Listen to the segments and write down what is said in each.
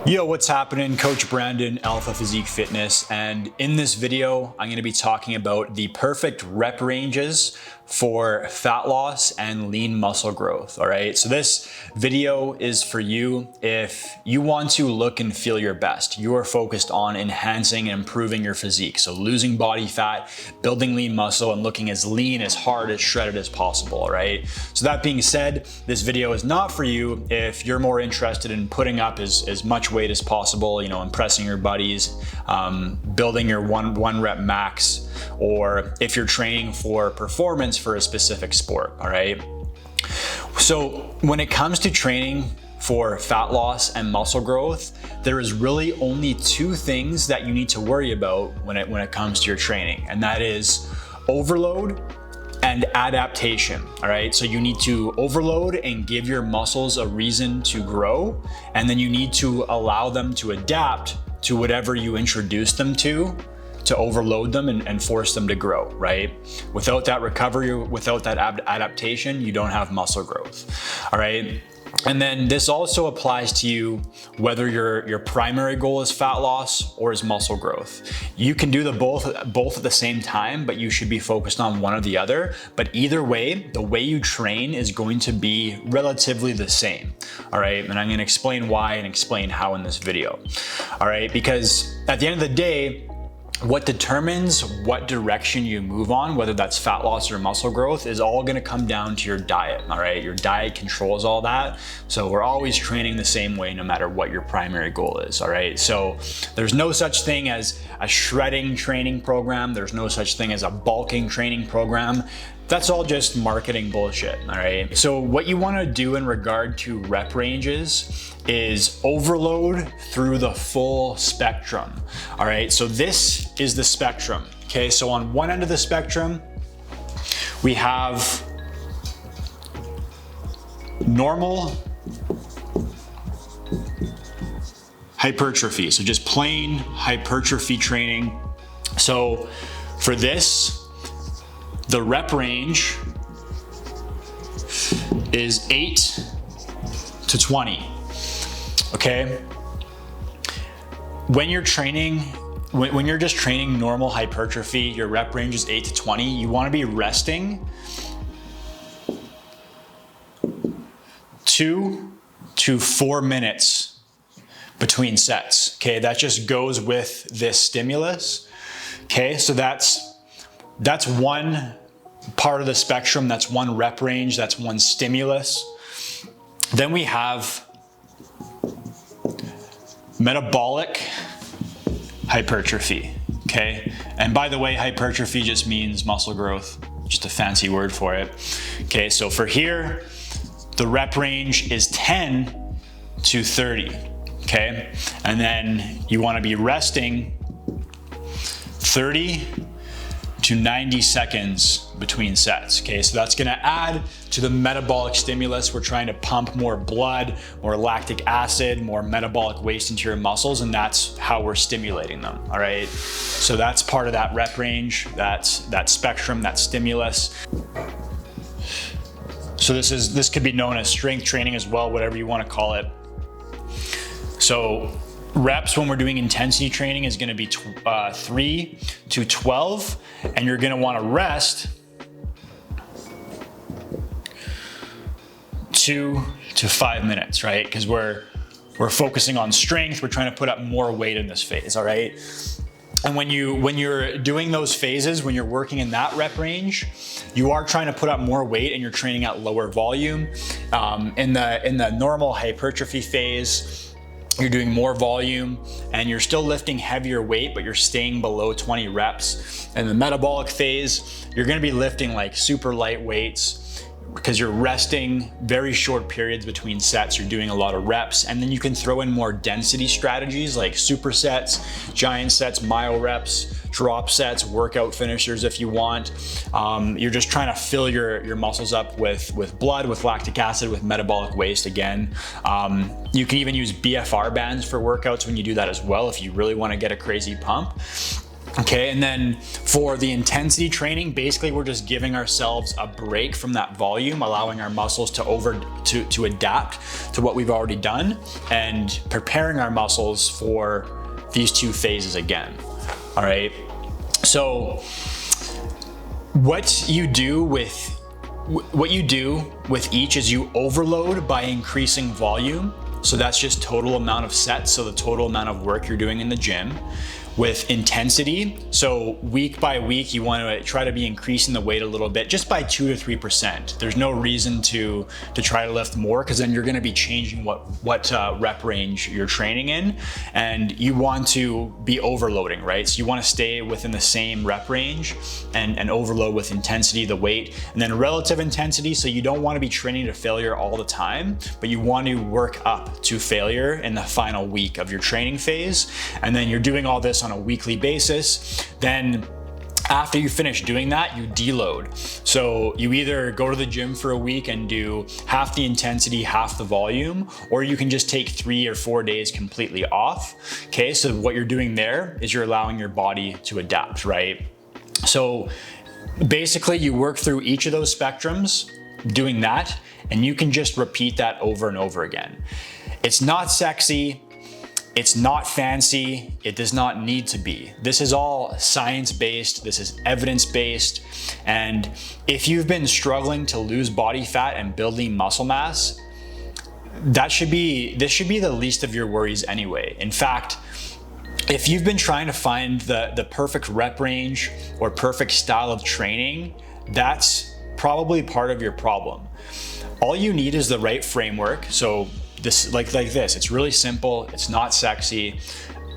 Yo, what's happening? Coach Brandon, Alpha Physique Fitness, and in this video, I'm going to be talking about the perfect rep ranges for fat loss and lean muscle growth. All right, so this video is for you if you want to look and feel your best. You are focused on enhancing and improving your physique, so losing body fat, building lean muscle, and looking as lean, as hard, as shredded as possible. All right, so that being said, this video is not for you if you're more interested in putting up as much weight as possible, you know, impressing your buddies, building your one rep max, or if you're training for performance for a specific sport. All right, so when it comes to training for fat loss and muscle growth, there is really only two things that you need to worry about when it comes to your training, and that is overload and adaptation. All right, so you need to overload and give your muscles a reason to grow, and then you need to allow them to adapt to whatever you introduce them to overload them and force them to grow, right? Without that recovery, without that adaptation, you don't have muscle growth. All right, and then this also applies to you whether your primary goal is fat loss or is muscle growth. You can do both at the same time, but you should be focused on one or the other. But either way, the way you train is going to be relatively the same. All right, and I'm going to explain why and explain how in this video. All right, because at the end of the day, what determines what direction you move on, whether that's fat loss or muscle growth, is all going to come down to your diet. All right, your diet controls all that. So we're always training the same way no matter what your primary goal is. All right, so there's no such thing as a shredding training program. There's no such thing as a bulking training program. That's all just marketing bullshit. All right, so what you want to do in regard to rep ranges is overload through the full spectrum. All right, so this is the spectrum. Okay, so on one end of the spectrum, we have normal hypertrophy, so just plain hypertrophy training. So for this, the rep range is 8 to 20. Okay, when you're training, when you're just training normal hypertrophy, your rep range is 8 to 20. You want to be resting 2 to 4 minutes between sets. Okay, that just goes with this stimulus. Okay, so that's one part of the spectrum. That's one rep range. That's one stimulus. Then we have metabolic hypertrophy. Okay, and by the way, hypertrophy just means muscle growth, just a fancy word for it. Okay, so for here, the rep range is 10 to 30. Okay, and then you want to be resting 30 to 90 seconds between sets. Okay, so that's going to add to the metabolic stimulus. We're trying to pump more blood, more lactic acid, more metabolic waste into your muscles, and that's how we're stimulating them. All right, so that's part of that rep range, that's that spectrum, that stimulus. So this could be known as strength training as well, whatever you want to call it. So reps when we're doing intensity training is going to be 3 to 12, and you're going to want to rest 2 to 5 minutes, right? Because we're focusing on strength. We're trying to put up more weight in this phase. All right, and when you're doing those phases, when you're working in that rep range, you are trying to put up more weight and you're training at lower volume. In the normal hypertrophy phase, you're doing more volume and you're still lifting heavier weight, but you're staying below 20 reps. In the metabolic phase, you're gonna be lifting like super light weights because you're resting very short periods between sets. You're doing a lot of reps, and then you can throw in more density strategies like supersets, giant sets, myo reps, drop sets, workout finishers if you want. You're just trying to fill your muscles up with blood, with lactic acid, with metabolic waste again. You can even use BFR bands for workouts when you do that as well if you really want to get a crazy pump. Okay, and then for the intensity training, basically we're just giving ourselves a break from that volume, allowing our muscles to adapt to what we've already done and preparing our muscles for these two phases again. All right, so what you do with each is you overload by increasing volume. So that's just total amount of sets, so the total amount of work you're doing in the gym. With intensity, so week by week, you want to try to be increasing the weight a little bit, just by 2 to 3%. There's no reason to try to lift more, because then you're going to be changing what rep range you're training in, and you want to be overloading, right? So you want to stay within the same rep range and overload with intensity, the weight, and then relative intensity. So you don't want to be training to failure all the time, but you want to work up to failure in the final week of your training phase, and then you're doing all this on a weekly basis. Then after you finish doing that, you deload. So you either go to the gym for a week and do half the intensity, half the volume, or you can just take 3 or 4 days completely off. Okay, so what you're doing there is you're allowing your body to adapt, right? So basically you work through each of those spectrums doing that, and you can just repeat that over and over again. It's not sexy. It's not fancy. It does not need to be. This is all science-based. This is evidence-based. And if you've been struggling to lose body fat and building muscle mass, this should be the least of your worries anyway. In fact, if you've been trying to find the perfect rep range or perfect style of training, that's probably part of your problem. All you need is the right framework. So this, like this, it's really simple, it's not sexy,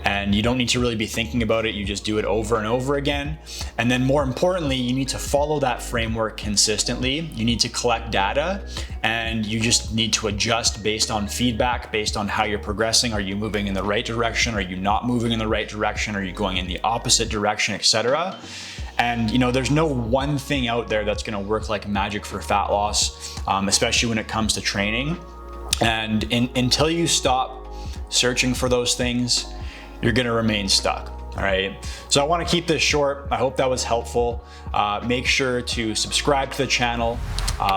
and you don't need to really be thinking about it. You just do it over and over again. And then more importantly, you need to follow that framework consistently. You need to collect data, and you just need to adjust based on feedback, based on how you're progressing. Are you moving in the right direction? Are you not moving in the right direction? Are you going in the opposite direction, etc.? And there's no one thing out there that's gonna work like magic for fat loss, especially when it comes to training. And until you stop searching for those things, you're gonna remain stuck, all right? So I wanna keep this short. I hope that was helpful. Make sure to subscribe to the channel,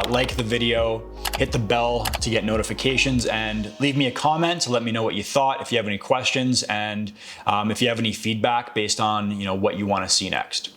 like the video, hit the bell to get notifications, and leave me a comment to let me know what you thought, if you have any questions, and if you have any feedback based on what you wanna see next.